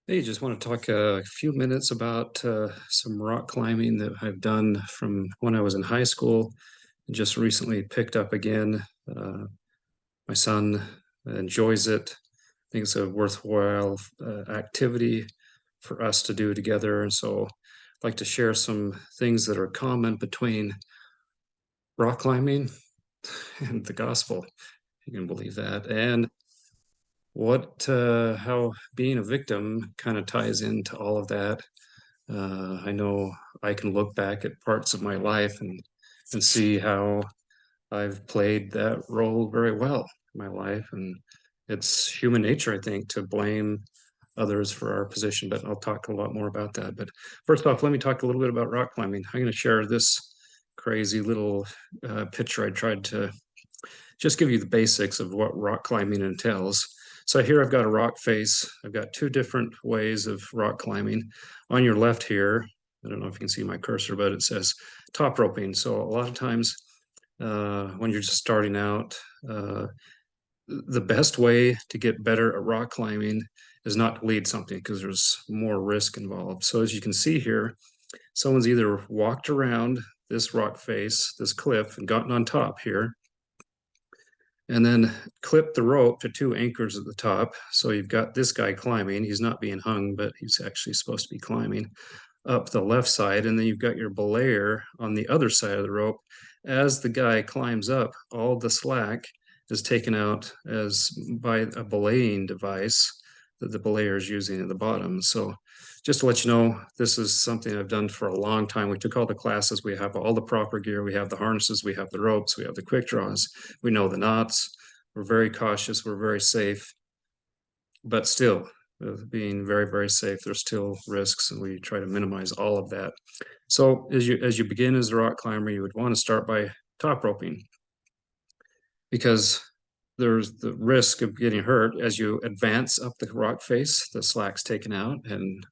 Hey, just want to talk a few minutes about some rock climbing that I've done from when I was in high school and just recently picked up again. Uh, my son enjoys it. I think it's a worthwhile activity for us to do together. And so I'd like to share some things that are common between rock climbing and the gospel. You can believe that. And how being a victim kind of ties into all of that. I know I can look back at parts of my life and see how I've played that role very well in my life, and it's human nature, I think, to blame others for our position. But I'll talk a lot more about that. But first off, let me talk a little bit about rock climbing. I'm going to share this crazy little picture. I tried to just give you the basics of what rock climbing entails. So here I've got a rock face. I've got two different ways of rock climbing. On your left here, I don't know if you can see my cursor, but it says top roping. So a lot of times when you're just starting out, the best way to get better at rock climbing is not to lead something because there's more risk involved. So as you can see here, someone's either walked around this rock face, this cliff, and gotten on top here, and then clip the rope to two anchors at the top. So you've got this guy climbing. He's not being hung, but he's actually supposed to be climbing up the left side. And then you've got your belayer on the other side of the rope. As the guy climbs up, all the slack is taken out as by a belaying device that the belayer is using at the bottom. So just to let you know, this is something I've done for a long time. We took all the classes, we have all the proper gear, we have the harnesses, we have the ropes, we have the quick draws, we know the knots. We're very cautious, we're very safe, but still, being very, very safe, there's still risks, and we try to minimize all of that. So as you begin as a rock climber, you would want to start by top roping because there's the risk of getting hurt as you advance up the rock face. The slack's taken out, and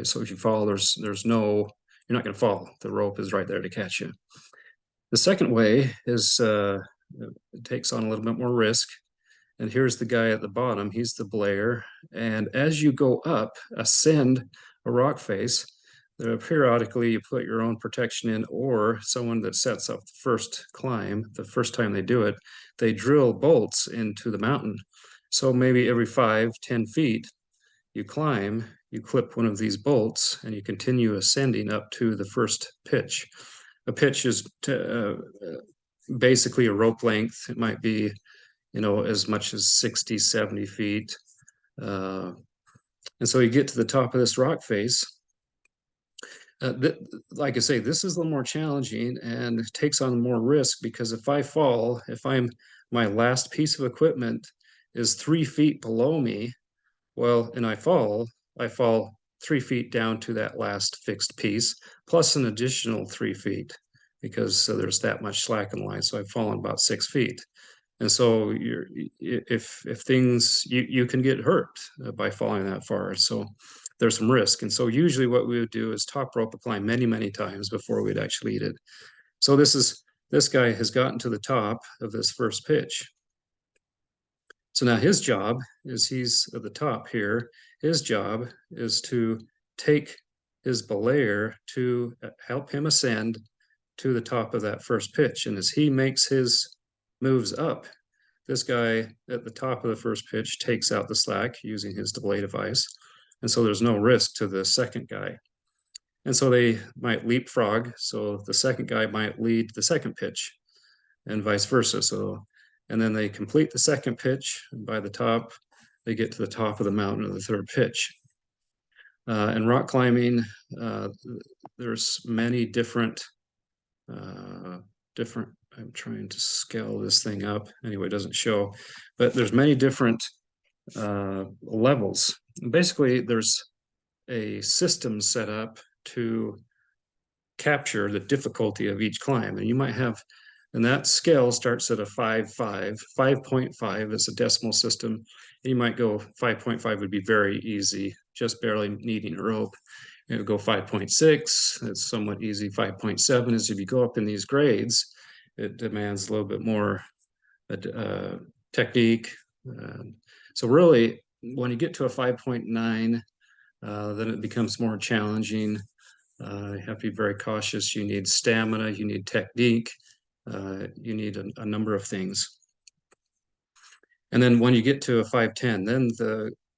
so if you fall, there's no you're not going to fall. The rope is right there to catch you. The second way is it takes on a little bit more risk. And here's the guy at the bottom. He's the belayer. And as you go up, ascend a rock face, periodically you put your own protection in, or someone that sets up the first climb, the first time they do it, they drill bolts into the mountain. So maybe every 5, 10 feet, you climb, you clip one of these bolts, and you continue ascending up to the first pitch. A pitch is basically a rope length. It might be as much as 60, 70 feet. Uh, and so you get to the top of this rock face. Like I say, this is a little more challenging and takes on more risk because if I fall, my last piece of equipment is 3 feet below me, well, and I fall 3 feet down to that last fixed piece, plus an additional 3 feet because there's that much slack in the line. So I've fallen about 6 feet. And so if things you can get hurt by falling that far. So there's some risk. And so usually what we would do is top rope a climb many, many times before we'd actually eat it. So this guy has gotten to the top of this first pitch. So now his job is he's at the top here. His job is to take his belayer to help him ascend to the top of that first pitch. And as he makes his moves up, this guy at the top of the first pitch takes out the slack using his belay device. And so there's no risk to the second guy. And so they might leapfrog. So the second guy might lead the second pitch and vice versa. So, and then they complete the second pitch. And by the top, they get to the top of the mountain of the third pitch. And rock climbing, there's many different I'm trying to scale this thing up. Anyway, it doesn't show, but there's many different levels. Basically, there's a system set up to capture the difficulty of each climb. And you might have, and that scale starts at a 5.5. 5.5 is a decimal system. And you might go 5.5 would be very easy, just barely needing a rope. It would go 5.6, it's somewhat easy. 5.7 is if you go up in these grades, it demands a little bit more technique. So really, when you get to a 5.9, then it becomes more challenging. You have to be very cautious. You need stamina, you need technique, you need a number of things. And then when you get to a 510, then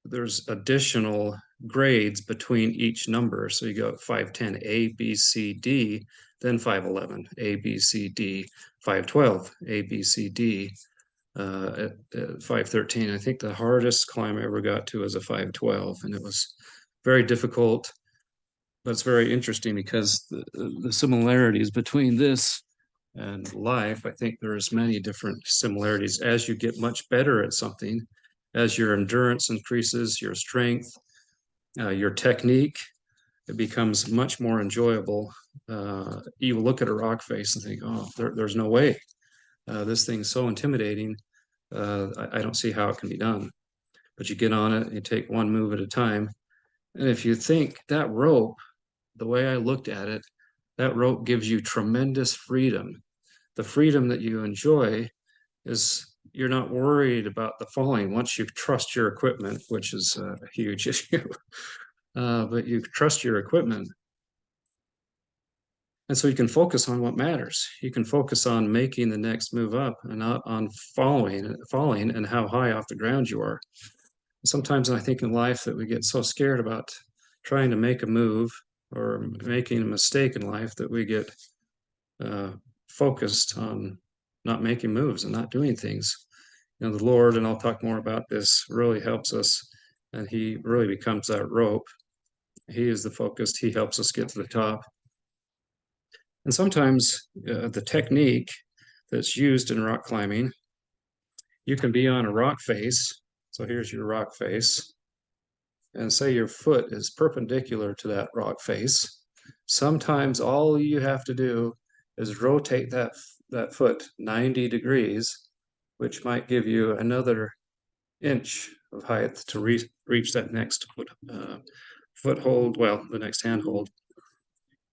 there's additional grades between each number. So you go 510, A, B, C, D, then 511, A, B, C, D, 512, A, B, C, D. At 513, I think the hardest climb I ever got to was a 512, and it was very difficult. But it's very interesting because the similarities between this and life, I think there's many different similarities. As you get much better at something, as your endurance increases, your strength, your technique, it becomes much more enjoyable. You look at a rock face and think, oh, there's no way. This thing's so intimidating. I don't see how it can be done. But you get on it, you take one move at a time. And if you think that rope, the way I looked at it, that rope gives you tremendous freedom. The freedom that you enjoy is you're not worried about the falling once you trust your equipment, which is a huge issue. But you trust your equipment. And so you can focus on what matters. You can focus on making the next move up and not on falling and how high off the ground you are. Sometimes I think in life that we get so scared about trying to make a move or making a mistake in life that we get focused on not making moves and not doing things. You know, the Lord, and I'll talk more about this, really helps us, and He really becomes that rope. He is the focus. He helps us get to the top. And sometimes the technique that's used in rock climbing, you can be on a rock face. So here's your rock face. And say your foot is perpendicular to that rock face. Sometimes all you have to do is rotate that foot 90 degrees, which might give you another inch of height to reach that next foothold, well, the next handhold.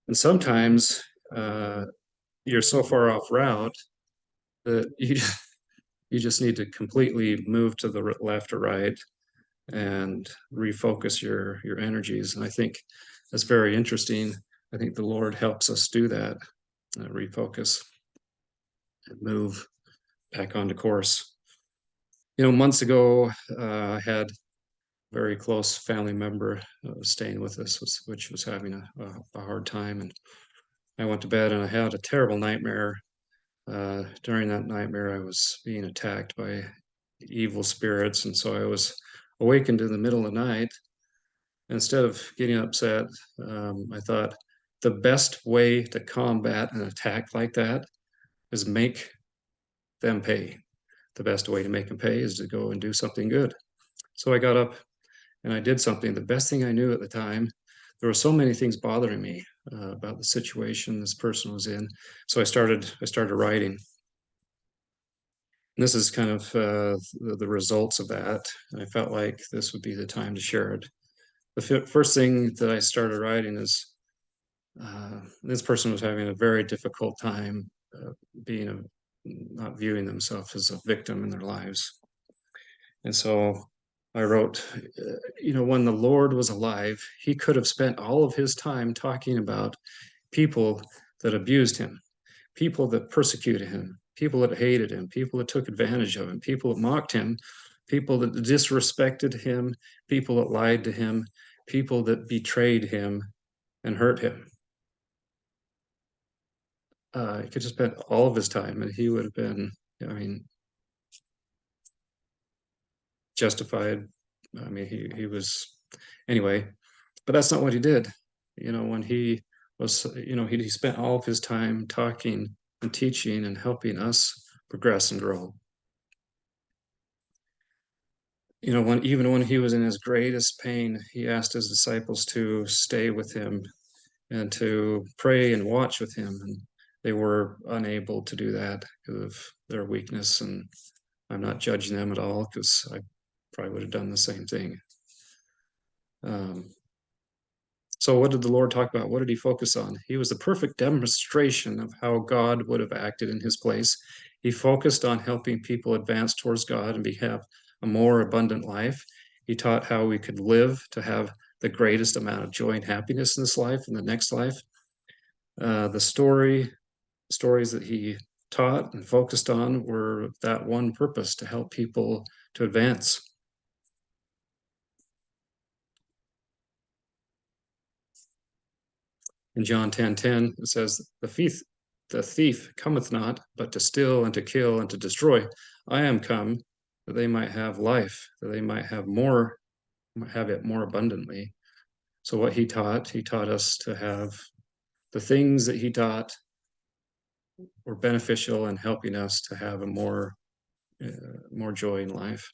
And sometimes you're so far off route that you just need to completely move to the left or right and refocus your energies. And I think that's very interesting. I think the Lord helps us do that, refocus and move back onto course. You know, months ago, I had a very close family member staying with us, which was having a hard time. And I went to bed and I had a terrible nightmare. During that nightmare, I was being attacked by evil spirits. And so I was awakened in the middle of the night. Instead of getting upset, I thought the best way to combat an attack like that is make them pay. The best way to make them pay is to go and do something good. So I got up and I did something, the best thing I knew at the time. There were so many things bothering me about the situation this person was in. So I started writing. And this is kind of the results of that. I felt like this would be the time to share it. The first thing that I started writing is this person was having a very difficult time not viewing themselves as a victim in their lives. And so I wrote, you know, when the Lord was alive, He could have spent all of His time talking about people that abused Him, people that persecuted Him, people that hated Him, people that took advantage of Him, people that mocked Him, people that disrespected Him, people that lied to Him, people that betrayed Him and hurt Him. He could have spent all of his time and he would have been, I mean, justified. I mean, he was, anyway, but that's not what he did. You know, when he was, you know, he spent all of his time talking and teaching and helping us progress and grow. You know, even when he was in his greatest pain, he asked his disciples to stay with him and to pray and watch with him. And they were unable to do that because of their weakness. And I'm not judging them at all because I probably would have done the same thing. So what did the Lord talk about? What did He focus on? He was the perfect demonstration of how God would have acted in His place. He focused on helping people advance towards God and have a more abundant life. He taught how we could live to have the greatest amount of joy and happiness in this life and the next life. The stories that he taught and focused on were that one purpose, to help people to advance. In John 10:10, it says, the thief cometh not, but to steal and to kill and to destroy. I am come that they might have life, that they might have it more abundantly. So what he taught us to have the things that he taught were beneficial in helping us to have a more joy in life.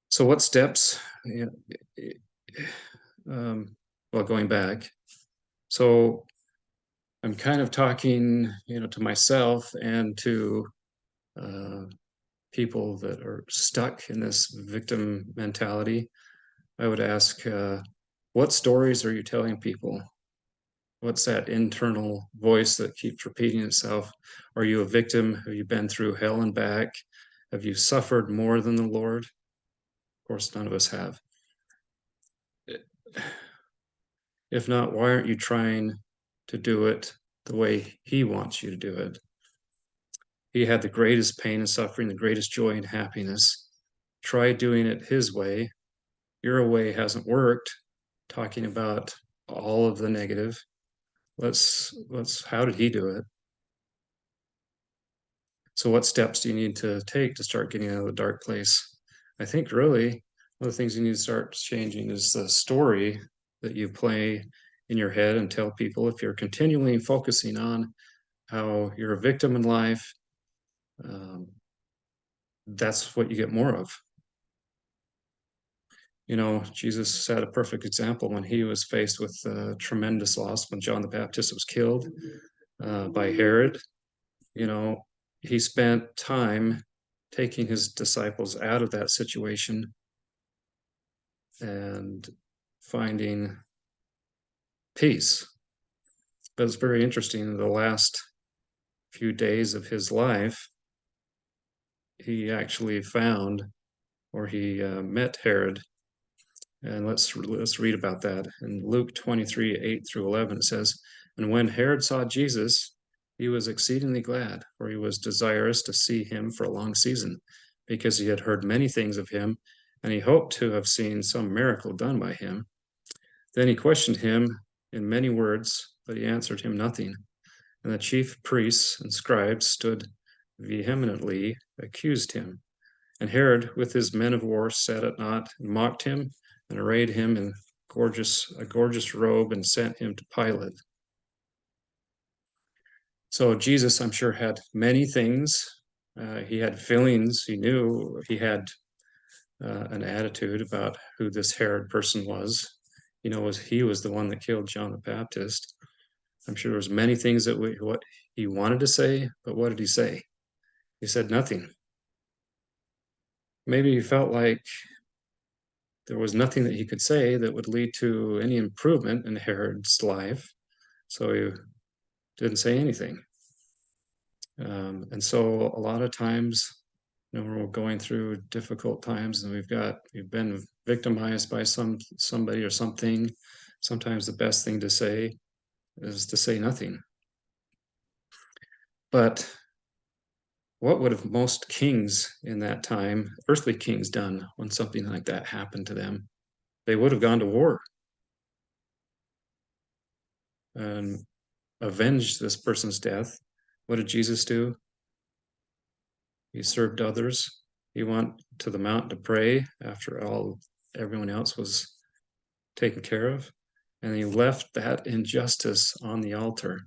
So what steps? Well, going back, so I'm kind of talking, to myself and to people that are stuck in this victim mentality. I would ask, what stories are you telling people? What's that internal voice that keeps repeating itself? Are you a victim? Have you been through hell and back? Have you suffered more than the Lord? Of course, none of us have. If not, why aren't you trying to do it the way He wants you to do it? He had the greatest pain and suffering, the greatest joy and happiness. Try doing it His way. Your way hasn't worked. Talking about all of the negative. How did He do it? So what steps do you need to take to start getting out of the dark place? I think really one of the things you need to start changing is the story that you play in your head and tell people. If you're continually focusing on how you're a victim in life, that's what you get more of. Jesus set a perfect example when he was faced with tremendous loss when John the Baptist was killed by Herod. He spent time taking his disciples out of that situation and finding peace. But it's very interesting, in the last few days of his life, he actually found, or he met Herod. And let's read about that. In Luke 23:8-11, it says, and when Herod saw Jesus, he was exceedingly glad, for he was desirous to see him for a long season, because he had heard many things of him, and he hoped to have seen some miracle done by him. Then he questioned him in many words, but he answered him nothing. And the chief priests and scribes stood vehemently, accused him. And Herod, with his men of war, sat at naught and mocked him, and arrayed him in a gorgeous robe, and sent him to Pilate. So Jesus, I'm sure, had many things. He had feelings. He knew he had an attitude about who this Herod person was. He was the one that killed John the Baptist. I'm sure there was many things what he wanted to say, but what did he say? He said nothing. Maybe he felt like there was nothing that he could say that would lead to any improvement in Herod's life, so he didn't say anything. And so a lot of times, when we're going through difficult times and we've been victimized by somebody or something, sometimes the best thing to say is to say nothing. But what would have most kings in that time, earthly kings, done when something like that happened to them? They would have gone to war and avenged this person's death. What did Jesus do? He served others. He went to the mountain to pray after everyone else was taken care of, and he left that injustice on the altar.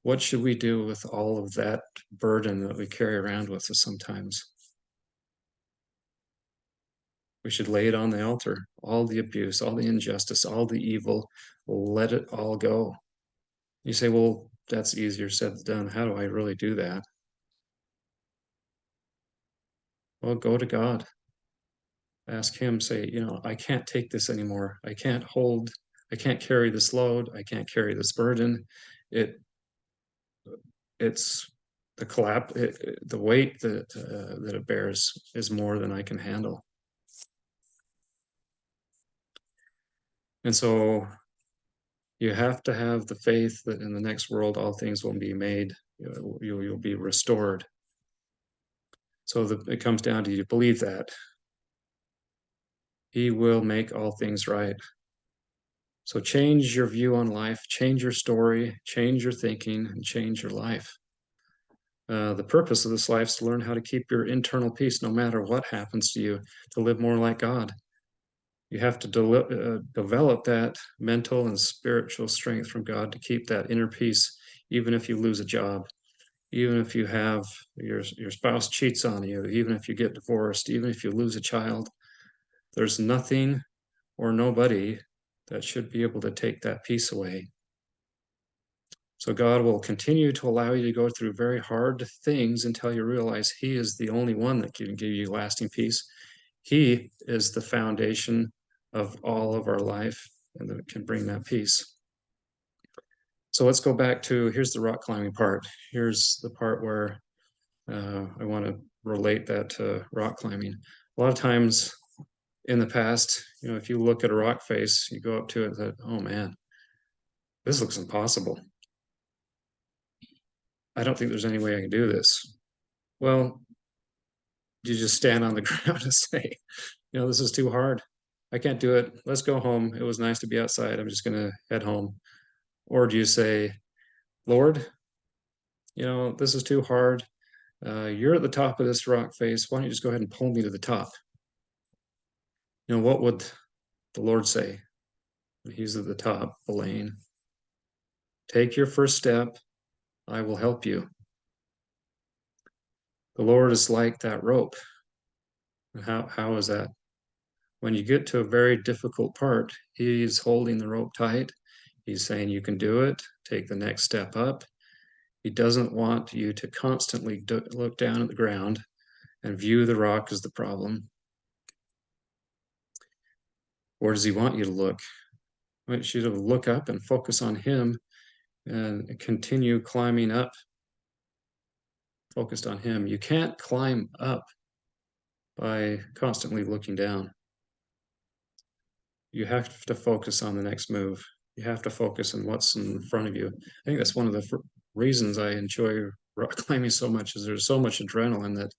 What should we do with all of that burden that we carry around with us sometimes? We should lay it on the altar. All the abuse, all the injustice, all the evil, let it all go. You say, well, that's easier said than done. How do I really do that? Well, go to God. Ask Him, say, I can't take this anymore. I can't carry this load. I can't carry this burden. It's the weight that it bears is more than I can handle. And so you have to have the faith that in the next world, all things will be made, you'll be restored. So it comes down to you believe that He will make all things right. So change your view on life, change your story, change your thinking, and change your life. The purpose of this life is to learn how to keep your internal peace no matter what happens to you, to live more like God. You have to develop that mental and spiritual strength from God to keep that inner peace, even if you lose a job, even if you have your spouse cheats on you, even if you get divorced, even if you lose a child. There's nothing or nobody that should be able to take that peace away. So God will continue to allow you to go through very hard things until you realize He is the only one that can give you lasting peace. He is the foundation of all of our life and that can bring that peace. So let's go back to, here's the rock climbing part. Here's the part where I want to relate that to rock climbing. A lot of times in the past, if you look at a rock face, you go up to it and say, oh man, this looks impossible. I don't think there's any way I can do this. Well, you just stand on the ground and say, this is too hard. I can't do it. Let's go home. It was nice to be outside. I'm just going to head home. Or do you say, Lord, this is too hard. You're at the top of this rock face. Why don't you just go ahead and pull me to the top? What would the Lord say when He's at the top, Elaine? Take your first step. I will help you. The Lord is like that rope. How is that? When you get to a very difficult part, He's holding the rope tight. He's saying you can do it. Take the next step up. He doesn't want you to constantly look down at the ground and view the rock as the problem. Or does He want you to look? He wants you to look up and focus on Him and continue climbing up, focused on Him. You can't climb up by constantly looking down. You have to focus on the next move. You have to focus on what's in front of you. I think that's one of the reasons I enjoy rock climbing so much, is there's so much adrenaline that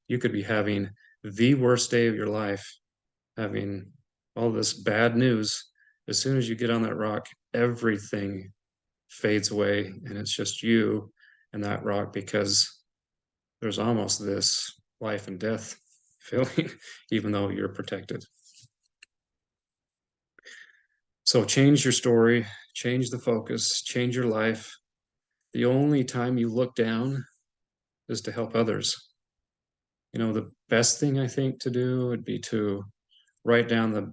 you could be having the worst day of your life, having all this bad news. As soon as you get on that rock, everything fades away and it's just you and that rock, because there's almost this life and death feeling, even though you're protected. So change your story, change the focus, change your life. The only time you look down is to help others. The best thing I think to do would be to write down the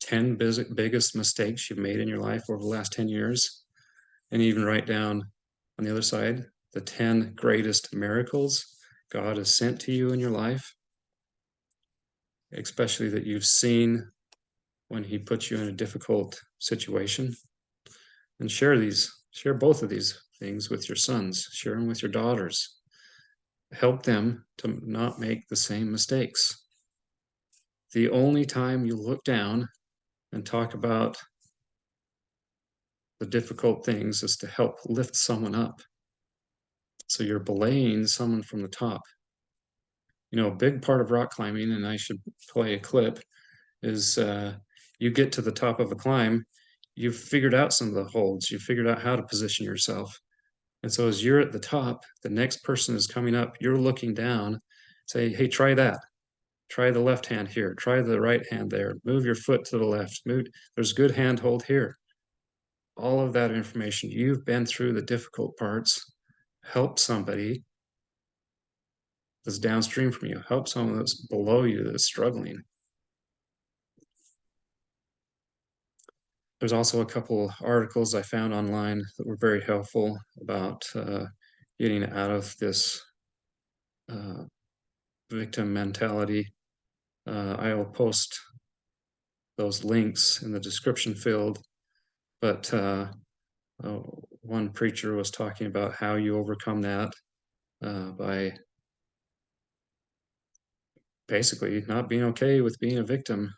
10 biggest mistakes you've made in your life over the last 10 years, and even write down on the other side the 10 greatest miracles God has sent to you in your life, especially that you've seen when He puts you in a difficult situation. And share both of these things with your sons, share them with your daughters. Help them to not make the same mistakes. The only time you look down and talk about the difficult things is to help lift someone up. So you're belaying someone from the top. A big part of rock climbing, and I should play a clip, is you get to the top of a climb, you've figured out some of the holds, you've figured out how to position yourself. And so as you're at the top, the next person is coming up, you're looking down, say, hey, try that. Try the left hand here, try the right hand there, move your foot to the left, there's good handhold here. All of that information, you've been through the difficult parts. Help somebody that's downstream from you, help someone that's below you that's struggling. There's also a couple articles I found online that were very helpful about getting out of this victim mentality. I'll post those links in the description field, but one preacher was talking about how you overcome that by basically not being okay with being a victim.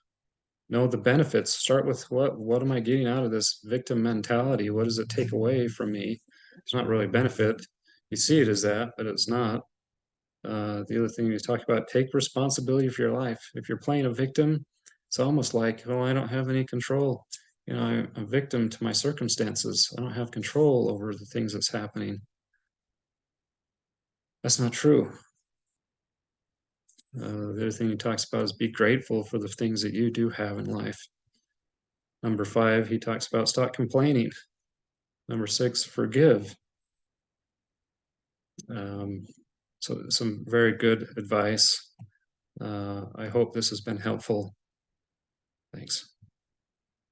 know the benefits. Start with what am I getting out of this victim mentality? What does it take away from me? It's not really benefit. You see it as that, but it's not. The other thing you talk about, take responsibility for your life. If you're playing a victim, it's almost like, oh, I don't have any control. You know, I'm a victim to my circumstances. I don't have control over the things that's happening. That's not true. The other thing he talks about is be grateful for the things that you do have in life. Number 5, he talks about stop complaining. Number 6, forgive. Um, so some very good advice. I hope this has been helpful. Thanks.